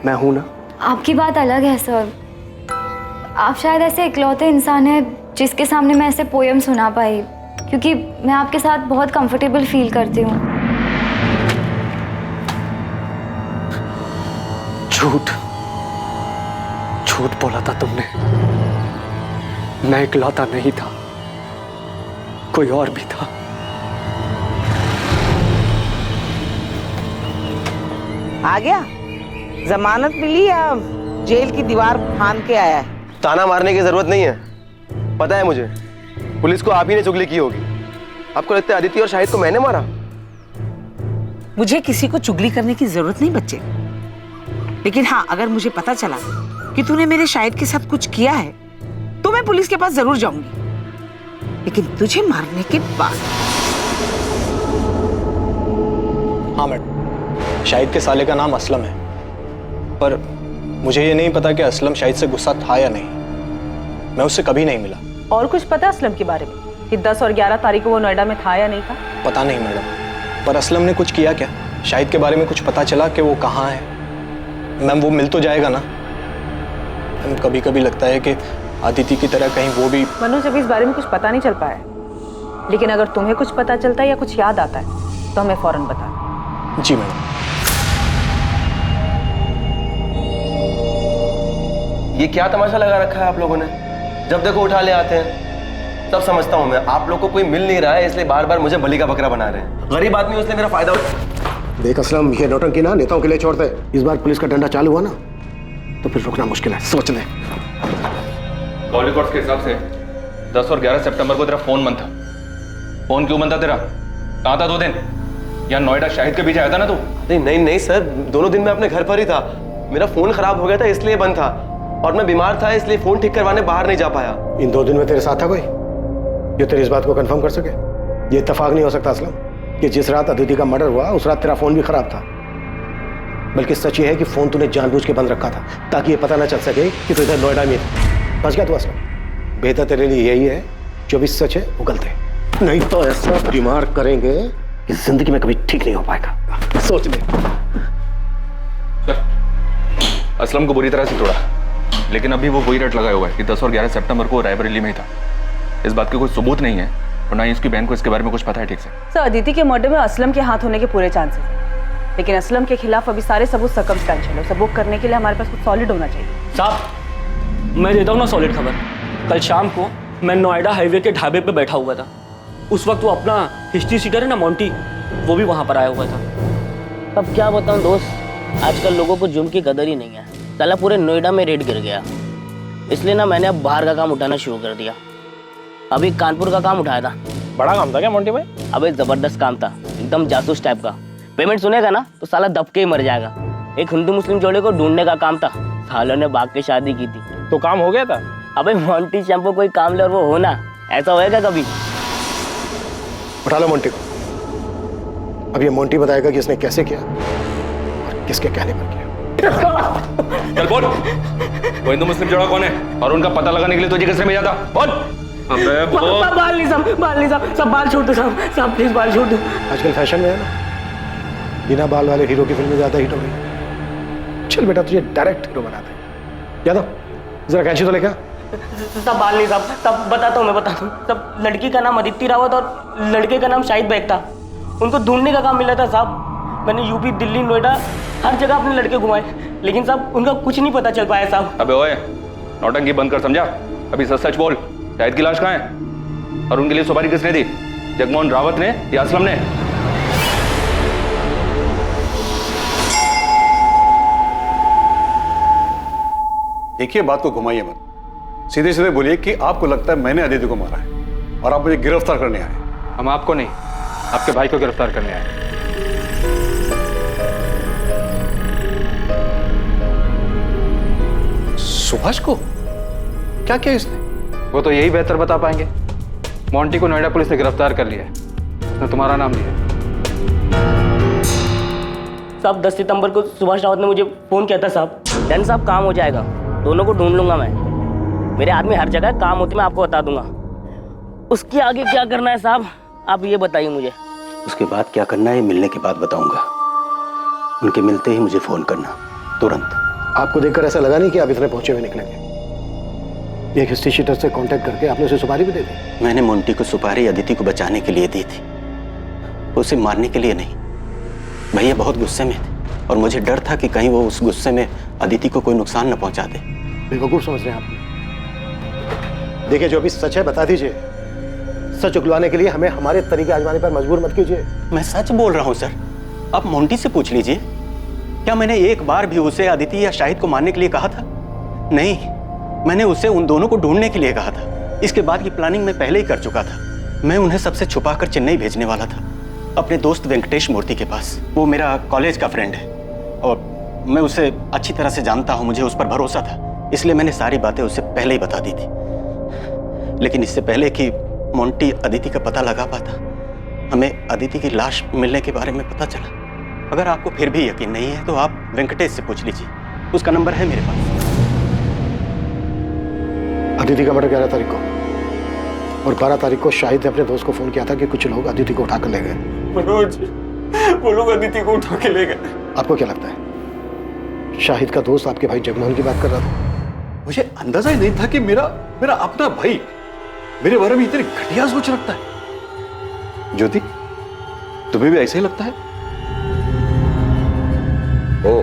मैं हूं ना। आपकी बात अलग है सर, आप शायद ऐसे इकलौते इंसान हैं जिसके सामने मैं ऐसे पोएम सुना पाई, क्योंकि मैं आपके साथ बहुत कंफर्टेबल फील करती हूँ। झूठ झूठ बोला था तुमने। मैं इकलौता नहीं था, कोई और भी था। आ गया? जमानत मिली या जेल की दीवार फांद के आया है? ताना मारने की जरूरत नहीं है, पता है मुझे, पुलिस को आप ही ने चुगली की होगी। आपको लगता है अदिति और शाहिद को मैंने मारा? मुझे किसी को चुगली करने की जरूरत नहीं बच्चे, लेकिन हाँ, अगर मुझे पता चला कि तूने मेरे शाहिद के साथ कुछ किया है तो मैं पुलिस के पास जरूर जाऊंगी, लेकिन तुझे मारने के बाद। हाँ मैडम, शाहिद के साले का नाम असलम है, पर मुझे ये नहीं पता कि असलम शाहिद से गुस्सा था या नहीं। मैं उससे कभी नहीं मिला। और कुछ पता असलम के बारे में कि 10 और 11 तारीख को वो नोएडा में था या नहीं था? पता नहीं मैडम, पर असलम ने कुछ किया क्या? शाहिद के बारे में कुछ पता चला कि वो कहाँ है? मैम वो मिल तो जाएगा ना? मैम कभी कभी लगता है कि अदिति की तरह कहीं वो भी। मनोज, अभी इस बारे में कुछ पता नहीं चल पाया, लेकिन अगर तुम्हें कुछ पता चलता है या कुछ याद आता है तो हमें फौरन बता। जी मैडम। ये क्या तमाशा लगा रखा है आप लोगों ने? जब देखो उठा ले आते हैं। सब समझता हूँ मैं, आप लोग को कोई मिल नहीं रहा है इसलिए बार बार मुझे बलि का बकरा बना रहे हैं। गरीब आदमी उसने मेरा फायदा देख असलम, ये नौटंकी ना नेताओं के लिए छोड़ते। इस बार पुलिस का डंडा चालू हुआ ना तो फिर रुकना मुश्किल है, सोच ले। कॉल रिकॉर्ड्स के हिसाब से 10 और 11 सितंबर को तेरा फोन बंद था। फोन क्यों बंद था तेरा? कहाँ था 2 दिन? यहाँ नोएडा शाहिद के पीछे आया था ना तू? नहीं सर, दोनों दिन मैं अपने घर पर ही था। मेरा फोन खराब हो गया था इसलिए बंद था, और मैं बीमार था इसलिए फोन ठीक करवाने बाहर नहीं जा पाया। इन 2 दिन में तेरे साथ था कोई जो तेरी इस बात को कंफर्म कर सके? ये इत्तेफाक नहीं हो सकता असलम कि जिस रात अदिति का मर्डर हुआ उस रात तेरा फोन भी खराब था। बल्कि सच ये है कि फोन तूने जानबूझ के बंद रखा था ताकि ये पता ना चल सके कि तू इधर नोएडा में था। बच गया तू असलम। बेहतर तेरे लिए यही है जो भी सच है वो गलत है, नहीं तो ऐसा बीमार करेंगे कि जिंदगी में कभी ठीक नहीं हो पाएगा, सोच ले। असलम को बुरी तरह से तोड़ा, लेकिन अभी वो वही रट लगाया हुआ है कि 10 और 11 सितंबर को रायबरेली में ही था। इस बात के कोई सबूत नहीं है और ना ही उसकी बहन को इसके बारे में कुछ पता है ठीक से। सर, अदिति के मर्डर में असलम के हाथ होने के पूरे चांसेस हैं, लेकिन असलम के खिलाफ अभी सारे सबूत सर्कमस्टेंशियल है। उसे बुक करने के लिए हमारे पास कुछ सॉलिड होना चाहिए। साहब, मैं देता हूँ ना सॉलिड खबर। कल शाम को मैं नोएडा हाईवे के ढाबे पे बैठा हुआ था। उस वक्त वो अपना हिस्ट्री सीटर है ना मोंटी, वो भी वहाँ पर आया हुआ था। अब क्या बताऊँ दोस्त, आजकल लोगों को जुर्म की कदर ही नहीं है। साला पूरे नोएडा में रेड गिर गया, इसलिए ना मैंने अब बाहर का काम उठाना शुरू कर दिया। अभी कानपुर का काम उठाया था। बड़ा काम था क्या मोंटी भाई? अबे जबरदस्त काम था, एकदम जासूस टाइप का। पेमेंट सुनेगा ना तो साला दब के ही मर जाएगा। एक हिंदू मुस्लिम जोड़े को ढूंढने का काम था, सालों ने भाग के शादी की थी। तो काम हो गया था? अबे मोंटी शैम्पू कोई काम ले और वो होना, ऐसा होएगा कभी? उठा लो मोंटी को। अब ये मोंटी बताएगा कि इसने कैसे किया और किसके कहने पर किया। चल बोल, वो हिंदू मुस्लिम जोड़ा कौन है और उनका पता लगाने के लिए तुझे किसने भेजा था? बोल। अबे वो बाल नहीं साहब, सब बाल छोड़ दो साहब, प्लीज बाल छोड़ दो। आजकल फैशन में है ना, बिना बाल वाले हीरो की फिल्में ज्यादा हिट हो रही। चल बेटा, तुझे डायरेक्ट हीरो बनाते हैं। यादव जरा कैंची तो लेकर। सब बाल नहीं साहब, सब बताता हूँ मैं, बताता हूँ। सब लड़की का नाम अदिति रावत और लड़के का नाम शाहिद बेग था। उनको ढूंढने का काम मिला था साहब। मैंने यूपी, दिल्ली, नोएडा हर जगह अपने लड़के घुमाए, लेकिन साहब उनका कुछ नहीं पता चल पाया साहब। अबे ओए, नौटंकी बंद कर, समझा? अभी सच सच बोल, शाहिद की लाश कहाँ है? और उनके लिए सुपारी किसने दी? जगमोहन रावत ने या असलम ने? देखिए, बात को घुमाइए मत, सीधे सीधे बोलिए कि आपको लगता है मैंने अदिति को मारा है और आप मुझे गिरफ्तार करने आए। हम आपको नहीं, आपके भाई को गिरफ्तार करने आए। सुभाष को क्या किया इसने? वो तो यही बेहतर बता पाएंगे। मोंटी को नोएडा पुलिस ने गिरफ्तार कर लिया है, उसने तुम्हारा नाम लिया। साहब 10 सितंबर को सुभाष रावत ने मुझे फोन किया था साहब। डन साहब, काम हो जाएगा, दोनों को ढूंढ लूंगा मैं। मेरे आदमी हर जगह काम होती, मैं आपको बता दूंगा। उसके आगे क्या करना है साहब, आप ये बताइए मुझे। उसके बाद क्या करना है मिलने के बाद बताऊंगा। उनके मिलते ही मुझे फोन करना, तुरंत। आपको देखकर ऐसा लगा नहीं कि आप इतने पहुंचे हुए निकलेंगे। एक हिस्ट्री शीटर से कांटेक्ट करके आपने उसे सुपारी भी दे दी। मैंने मोंटी को सुपारी अदिति को बचाने के लिए दी थी, उसे मारने के लिए नहीं। भैया बहुत गुस्से में थे और मुझे डर था कि कहीं वो उस गुस्से में अदिति को कोई नुकसान न पहुंचा दे। बेवकूफ समझ रहे हैं आप। देखिए, जो अभी सच है बता दीजिए। सच उगलवाने के लिए हमें हमारे तरीके आजमाने पर मजबूर मत कीजिए। मैं सच बोल रहा हूँ सर, आप मोंटी से पूछ लीजिए। क्या मैंने एक बार भी उसे अदिति या शाहिद को मारने के लिए कहा था? नहीं, मैंने उसे उन दोनों को ढूंढने के लिए कहा था। इसके बाद की प्लानिंग मैं पहले ही कर चुका था। मैं उन्हें सबसे छुपाकर चेन्नई भेजने वाला था, अपने दोस्त वेंकटेश मूर्ति के पास। वो मेरा कॉलेज का फ्रेंड है और मैं उसे अच्छी तरह से जानता हूँ, मुझे उस पर भरोसा था, इसलिए मैंने सारी बातें उसे पहले ही बता दी थी। लेकिन इससे पहले कि मोंटी अदिति का पता लगा पाता, हमें अदिति की लाश मिलने के बारे में पता चला। अगर आपको फिर भी यकीन नहीं है तो आप वेंकटेश से पूछ लीजिए, उसका नंबर है मेरे पास। अदिति का मर्डर 11 तारीख को और 12 तारीख को शाहिद ने अपने दोस्त को फोन किया था कि कुछ लोग अदिति को उठाकर ले गए। मनोज, वो लोग अदिति को उठा के ले गए। आपको क्या लगता है शाहिद का दोस्त आपके भाई जगमोहन की बात कर रहा था? मुझे अंदाजा ही नहीं था कि मेरा अपना भाई मेरे बारे में इतनी घटिया सोच रखता है। ज्योति, तुम्हें भी ऐसा ही लगता है? ओह,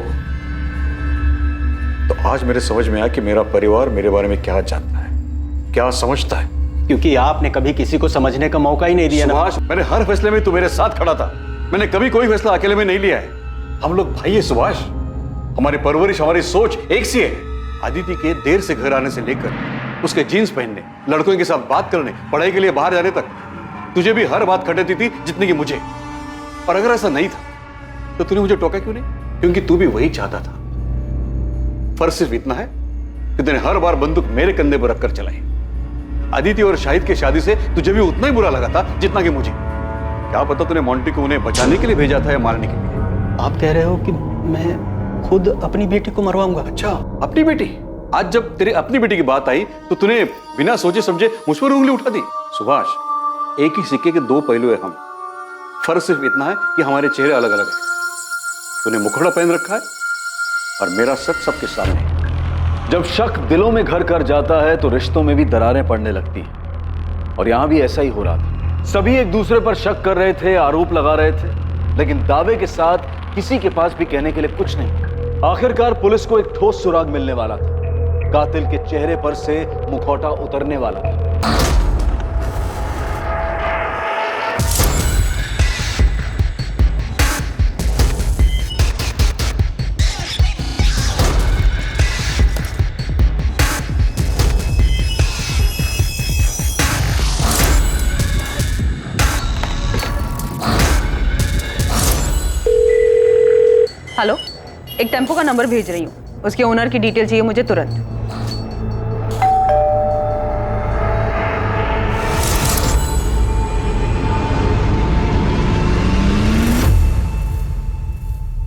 तो आज मेरे समझ में आया कि मेरा परिवार मेरे बारे में क्या जानता है, क्या समझता है। क्योंकि आपने कभी किसी को समझने का मौका ही नहीं दिया ना। सुभाष, मैंने हर फैसले में तू मेरे साथ खड़ा था। मैंने कभी कोई फैसला अकेले में नहीं लिया है। हम लोग भाई है सुभाष, हमारी परवरिश, हमारी सोच एक सी है। अदिति के देर से घर आने से लेकर उसके जीन्स पहनने, लड़कों के साथ बात करने, पढ़ाई के लिए बाहर जाने तक तुझे भी हर बात खटेती थी जितनी कि मुझे। और अगर ऐसा नहीं था तो तूने मुझे टोका क्यों नहीं? क्योंकि तू भी वही चाहता था। फर्क सिर्फ इतना है कि तूने हर बार बंदूक मेरे कंधे पर रखकर चलाई। अदिति और शाहिद की शादी से तुझे भी उतना ही बुरा लगा था जितना कि मुझे। क्या पता तूने मोंटी को उन्हें बचाने के लिए भेजा था या मारने के लिए। आप कह रहे हो कि मैं खुद अपनी बेटी को मरवाऊंगा? अच्छा, अपनी बेटी? आज जब तेरी अपनी बेटी की बात आई तो तूने बिना सोचे समझे मुझ पर उंगली उठा दी। सुभाष, एक ही सिक्के के दो पहलू है हम। फर्क सिर्फ इतना है कि हमारे चेहरे अलग अलग हैं। तूने मुखड़ा पहन रखा है और मेरा सच सबके सामने है। जब शक दिलों में घर कर जाता है तो रिश्तों में भी दरारें पड़ने लगती हैं। और यहां भी ऐसा ही हो रहा था। सभी एक दूसरे पर शक कर रहे थे, आरोप लगा रहे थे, लेकिन दावे के साथ किसी के पास भी कहने के लिए कुछ नहीं। आखिरकार पुलिस को एक ठोस सुराग मिलने वाला था। कातिल के चेहरे पर से मुखौटा उतरने वाला था। हेलो, एक टेम्पो का नंबर भेज रही हूँ, उसके ओनर की डिटेल चाहिए मुझे तुरंत।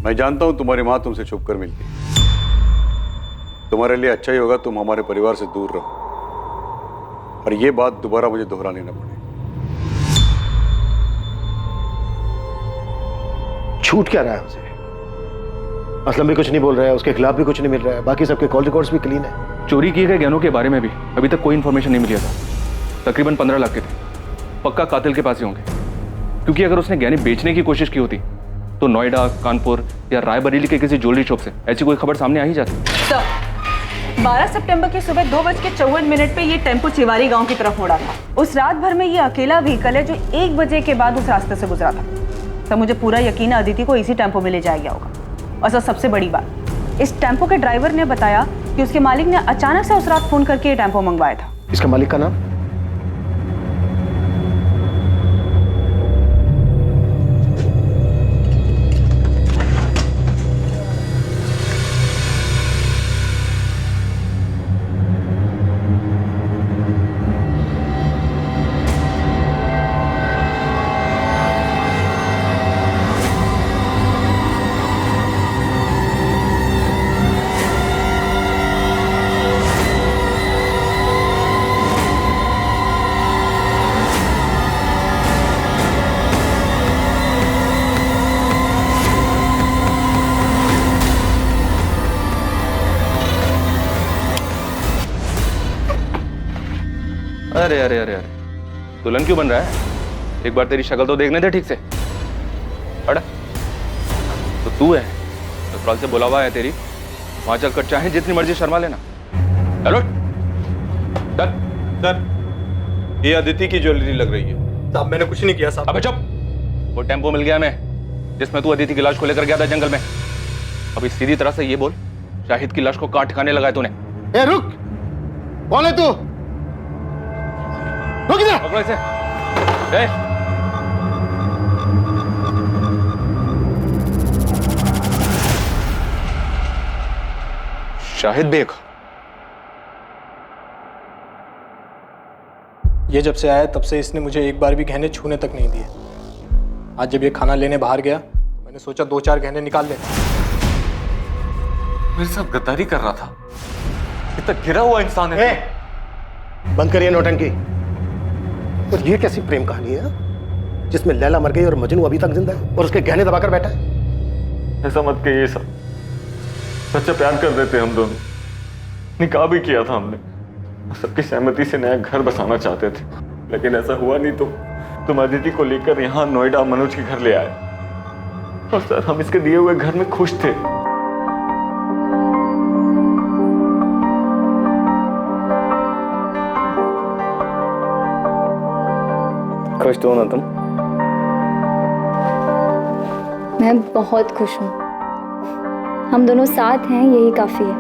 मैं जानता हूं तुम्हारी मां तुमसे छुप कर मिलती है। तुम्हारे लिए अच्छा ही होगा तुम हमारे परिवार से दूर रहो। पर यह बात दोबारा मुझे दोहरानी न पड़े। छूट क्या रहा है उसे? असलम भी कुछ नहीं बोल रहा है, उसके खिलाफ भी कुछ नहीं मिल रहा है, बाकी सबके कॉल रिकॉर्ड्स भी क्लीन है। चोरी किए गए गहनों के बारे में भी अभी तक कोई इन्फॉर्मेशन नहीं मिली था। तकरीबन 15 लाख के थे, पक्का कातिल के पास ही होंगे, क्योंकि अगर उसने गहने बेचने की कोशिश की होती तो नोएडा, कानपुर या रायबरेली के किसी ज्वेलरी शॉप से ऐसी कोई खबर सामने आ ही जाती। 12 सितंबर की सुबह 2:54 पे ये टेम्पो चिवारी गांव की तरफ मुड़ा था। उस रात भर में ये अकेला व्हीकल है जो 1 बजे के बाद उस रास्ते से गुजरा था। तब मुझे पूरा यकीन है अदिति को इसी टेम्पो में ले जाया गया होगा। और सर सबसे बड़ी बात, इस टेम्पो के ड्राइवर ने बताया कि उसके मालिक ने अचानक से उस रात फोन करके ये टेम्पो मंगवाया था। इसका मालिक का नाम? अरे अरे अरे अरे, दुल्हन क्यों बन रहा है? एक बार तेरी शक्ल तो देखने थे ठीक से। अड़ा तो तू है, ससुराल से बुलावा है तेरी, वहां चलकर चाहे जितनी मर्जी शर्मा लेना। हेलो सर, ये अदिति की ज्वेलरी लग रही है। साहब मैंने कुछ नहीं किया साहब। अबे चुप, वो टेम्पो मिल गया हमें जिसमें तू अदिति की लाश को लेकर गया था जंगल में। अभी सीधी तरह से ये बोल, शाहिद की लाश को कहां ठिकाने लगाया तूने? ए रुक, कौन है तू? रुक जा। पकड़ो इसे। शाहिद बेग, ये जब से आया तब से इसने मुझे एक बार भी गहने छूने तक नहीं दिए। आज जब ये खाना लेने बाहर गया, मैंने सोचा 2-4 गहने निकाल ले। मेरे साथ गद्दारी कर रहा था। इतना गिरा हुआ इंसान है। बंद करिए नौटंकी। और ये कैसी प्रेम कहानी है जिसमें लैला मर गई और मजनू अभी तक जिंदा है और उसके गहने दबाकर बैठा है? ऐसा मत कहिए सर, सच्चा प्यार कर देते हम दोनों। निकाह भी किया था हमने, सबकी सहमति से नया घर बसाना चाहते थे, लेकिन ऐसा हुआ नहीं। तो तुम अदिति को लेकर यहाँ नोएडा मनोज के घर ले आए और सर हम इसके दिए हुए घर में खुश थे। खुश तो हो ना तुम? मैं बहुत खुश हूँ। हम दोनों साथ हैं, यही काफी है।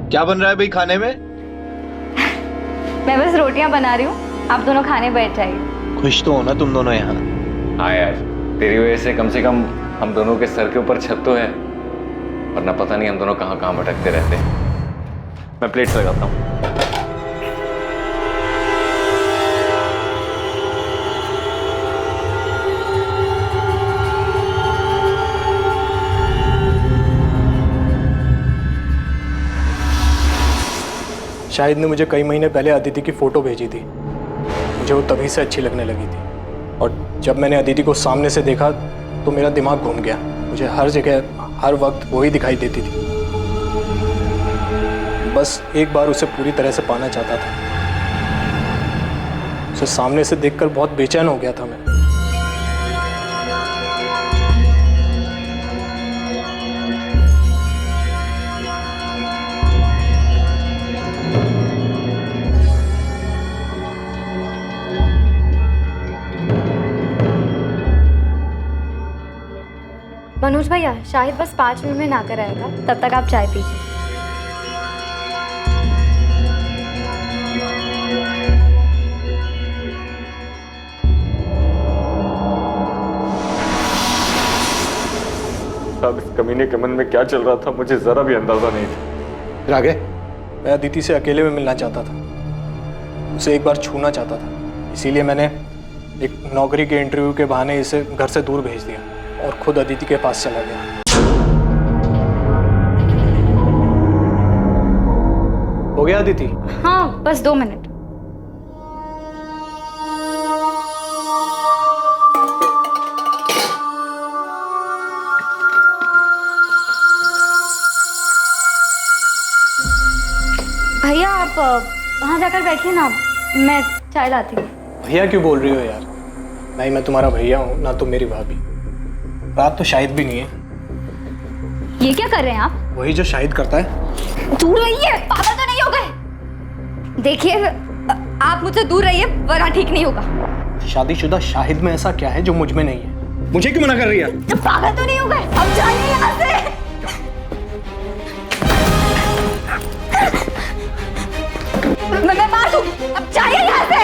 क्या बन रहा है भाई खाने में? मैं बस रोटियां बना रही हूँ, आप दोनों खाने बैठ जाइए। खुश तो हो ना तुम दोनों यहाँ? हाँ यार, तेरी वजह से कम हम दोनों के सर के ऊपर छत तो है, वरना पता नहीं हम दोनों कहाँ कहाँ भटकते रहते। मैं प्लेट्स लगाता हूँ। शाहिद ने मुझे कई महीने पहले अदिति की फ़ोटो भेजी थी। मुझे वो तभी से अच्छी लगने लगी थी, और जब मैंने अदिति को सामने से देखा तो मेरा दिमाग घूम गया। मुझे हर जगह हर वक्त वही दिखाई देती थी। बस एक बार उसे पूरी तरह से पाना चाहता था। उसे सामने से देखकर बहुत बेचैन हो गया था मैं। मनोज भैया, शाहिद बस 5 मिनट में नहाकर आएगा, तब तक आप चाय पीजिए। साहब, इस कमीने के मन में क्या चल रहा था मुझे जरा भी अंदाजा नहीं था। फिर आगे? मैं अदिति से अकेले में मिलना चाहता था, उसे एक बार छूना चाहता था। इसीलिए मैंने एक नौकरी के इंटरव्यू के बहाने इसे घर से दूर भेज दिया और खुद अदिति के पास चला गया। हो गया अदिति? हाँ बस 2 मिनट। भैया आप वहाँ जाकर बैठिए ना, मैं चाय लाती हूँ। भैया क्यों बोल रही हो यार? ना ही मैं तुम्हारा भैया हूँ ना तुम मेरी भाभी। रात तो शाहिद भी नहीं है। ये क्या कर रहे हैं आप? वही जो शाहिद करता है। दूर रहिए, पागल तो नहीं हो गए? देखिए आप मुझसे दूर रहिए वरना ठीक नहीं होगा। शादीशुदा शाहिद में ऐसा क्या है जो मुझ में नहीं है? मुझे क्यों मना कर रही है? जब पागल तो नहीं हो गए? अब जाइए यहाँ से। मैं मार दूँ, अब जाइए यहाँ से।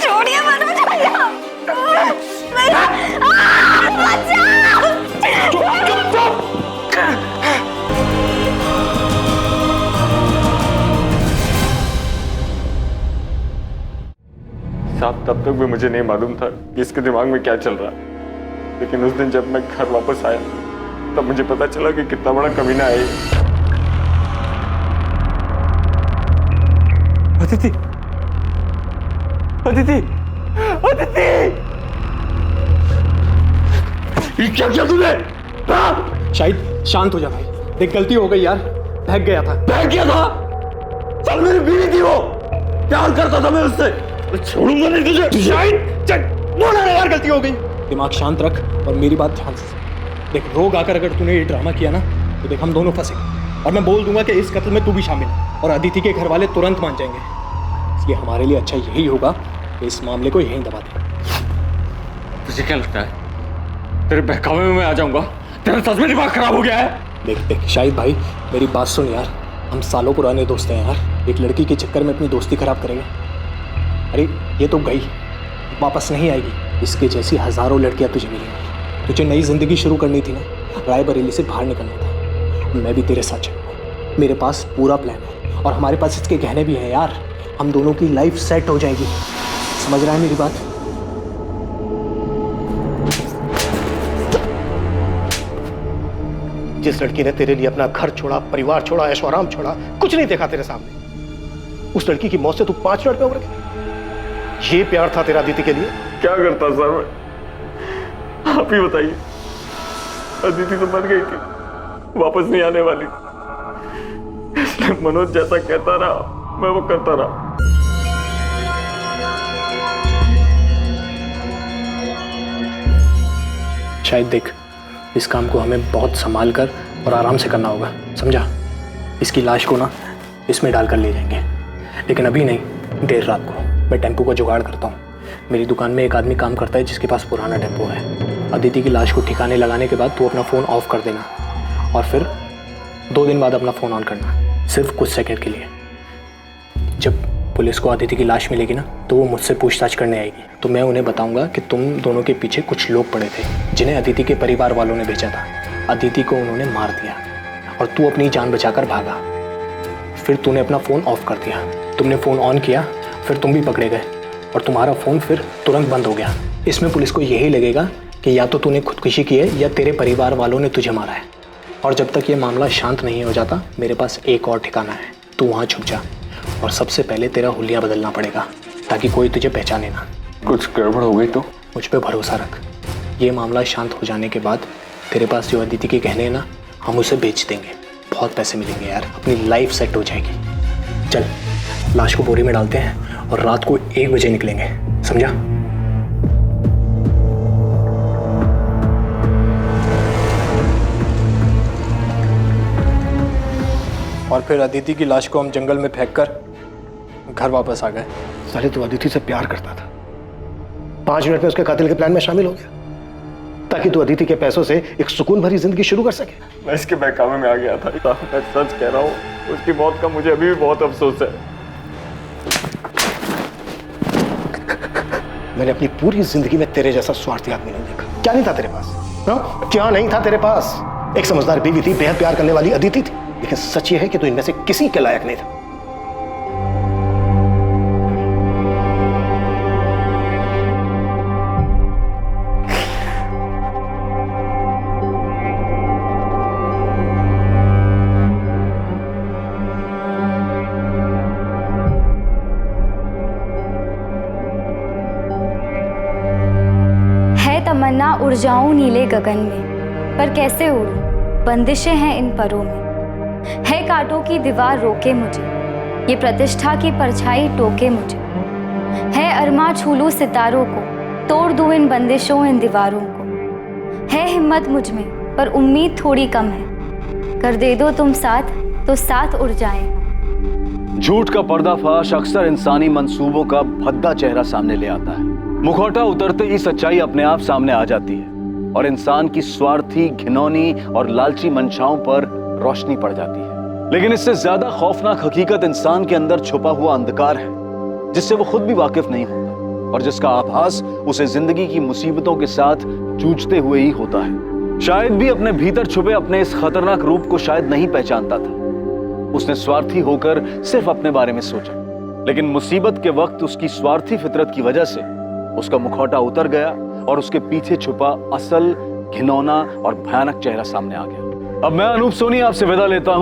छोड़िए मत मुझे। साहब तब तक भी मुझे नहीं मालूम था कि इसके दिमाग में क्या चल रहा है, लेकिन उस दिन जब मैं घर वापस आया तब मुझे पता चला कि कितना बड़ा कमीना है ये। अदिति, अदिति, अदिति! ये क्या किया तूने? शाहिद शांत हो जा भाई, देख गलती हो गई यार, बहक गया था। बहक गया था? चल मेरी बीवी थी वो, प्यार करता था मैं उससे, छोड़ूंगा नहीं तुझे। शाहिद चल, बोला ना यार गलती हो गई। दिमाग शांत रख और मेरी बात ध्यान से देख। रोग आकर अगर तूने ये ड्रामा किया ना तो देख हम दोनों फंसेंगे और मैं बोल दूंगा कि इस कत्ल में तू भी शामिल है और अदिति के घर वाले तुरंत मान जाएंगे। इसलिए हमारे लिए अच्छा यही होगा कि इस मामले को यहीं दबा दें। तुझे क्या लगता है तेरे बहकावे में मैं आ जाऊंगा? तेरा सच में दिमाग खराब हो गया है? देख देख शाहिद भाई, मेरी बात सुन यार, हम सालों पुराने दोस्त हैं यार, एक लड़की के चक्कर में अपनी दोस्ती खराब करेंगे? अरे ये तो गई, वापस नहीं आएगी। इसके जैसी हजारों लड़कियां तुझे मिलेंगी। तुझे नई जिंदगी शुरू करनी थी ना, रायबरेली से बाहर निकलना था। मैं भी तेरे साथ चलूंगा, मेरे पास पूरा प्लान है और हमारे पास इसके गहने भी हैं यार। हम दोनों की लाइफ सेट हो जाएगी, समझ रहा है मेरी बात? जिस लड़की ने तेरे लिए अपना घर छोड़ा, परिवार छोड़ा, ऐशो आराम छोड़ा, कुछ नहीं देखा तेरे सामने, उस लड़की की मौत से तू 5 मिनट में उबर गया। ये प्यार था तेरा अदिति के लिए? क्या करता सर मैं, आप ही बताइए। अदिति तो मर गई थी, वापस नहीं आने वाली थी, इसलिए मनोज जैसा कहता रहा मैं वो करता रहा। शायद देख, इस काम को हमें बहुत संभाल कर और आराम से करना होगा, समझा? इसकी लाश को ना इसमें डालकर ले जाएंगे, लेकिन अभी नहीं, देर रात को। मैं टेम्पो का जुगाड़ करता हूँ। मेरी दुकान में एक आदमी काम करता है जिसके पास पुराना टेम्पो है। अदिति की लाश को ठिकाने लगाने के बाद तू अपना फ़ोन ऑफ कर देना और फिर 2 दिन बाद अपना फ़ोन ऑन करना, सिर्फ कुछ सेकंड के लिए। जब पुलिस को अदिति की लाश मिलेगी ना तो वो मुझसे पूछताछ करने आएगी, तो मैं उन्हें बताऊंगा कि तुम दोनों के पीछे कुछ लोग पड़े थे जिन्हें अदिति के परिवार वालों ने भेजा था। अदिति को उन्होंने मार दिया और तू अपनी जान बचाकर भागा। फिर तूने अपना फ़ोन ऑफ कर दिया, तुमने फ़ोन ऑन किया, फिर तुम भी पकड़े गए और तुम्हारा फ़ोन फिर तुरंत बंद हो गया। इसमें पुलिस को यही लगेगा कि या तो तूने खुदकुशी की है या तेरे परिवार वालों ने तुझे मारा है। और जब तक ये मामला शांत नहीं हो जाता, मेरे पास एक और ठिकाना है, तू वहाँ छुप जा और सबसे पहले तेरा हुलिया बदलना पड़ेगा ताकि कोई तुझे पहचाने ना। कुछ गड़बड़ हो गई तो? मुझ पे भरोसा रख, ये मामला शांत हो जाने के बाद तेरे पास जो अदिति के गहने हैं ना, हम उसे बेच देंगे, बहुत पैसे मिलेंगे यार, अपनी लाइफ सेट हो जाएगी। चल लाश को बोरी में डालते हैं और रात को 1 बजे निकलेंगे, समझा? और फिर अदिति की लाश को हम जंगल में फेंककर घर वापस आ गए। साले तू अदिति से प्यार करता था, 5 मिनट में उसके कातिल के प्लान में शामिल हो गया ताकि तू अदिति के पैसों से एक सुकून भरी जिंदगी शुरू कर सके। मैं इसके बहकावे में आ गया था, मैं सच कह रहा हूँ, उसकी मौत का मुझे अभी भी बहुत अफसोस है। मैंने अपनी पूरी जिंदगी में तेरे जैसा स्वार्थी आदमी नहीं देखा। क्या नहीं था तेरे पास? हाँ? क्या नहीं था तेरे पास? एक समझदार बीवी थी, बेहद प्यार करने वाली अदिति थी, लेकिन सच ये है कि तू इनमें से किसी के लायक नहीं था। उड़ जाऊं नीले गगन में, पर कैसे उड़ूं, बंदिशें हैं इन परों में। है कांटों की दीवार रोके मुझे, ये प्रतिष्ठा की परछाई टोके मुझे। है अरमा छू लूं सितारों को, तोड़ दूं इन बंदिशों इन दीवारों को। है हिम्मत मुझ में पर उम्मीद थोड़ी कम है, कर दे दो तुम साथ तो साथ उड़ जाएं। झूठ का पर्दाफाश अक्सर इंसानी मंसूबों का भद्दा चेहरा सामने ले आता है। मुखौटा उतरते ही सच्चाई अपने आप सामने आ जाती है और इंसान की स्वार्थी, घिनौनी और लालची मंशाओं पर रोशनी पड़ जाती है। लेकिन इससे ज्यादा खौफनाक हकीकत इंसान के अंदर छुपा हुआ अंधकार है, जिससे वो खुद भी वाकिफ नहीं होता और जिसका आभास उसे जिंदगी की मुसीबतों के साथ जूझते हुए ही होता है। शायद भी अपने भीतर छुपे अपने इस खतरनाक रूप को शायद नहीं पहचानता था। उसने स्वार्थी होकर सिर्फ अपने बारे में सोचा, लेकिन मुसीबत के वक्त उसकी स्वार्थी फितरत की वजह से उसका मुखौटा उतर गया और उसके पीछे छुपा असल, घिनौना और भयानक चेहरा सामने आ गया। अब मैं अनूप सोनी आपसे विदा लेता हूं।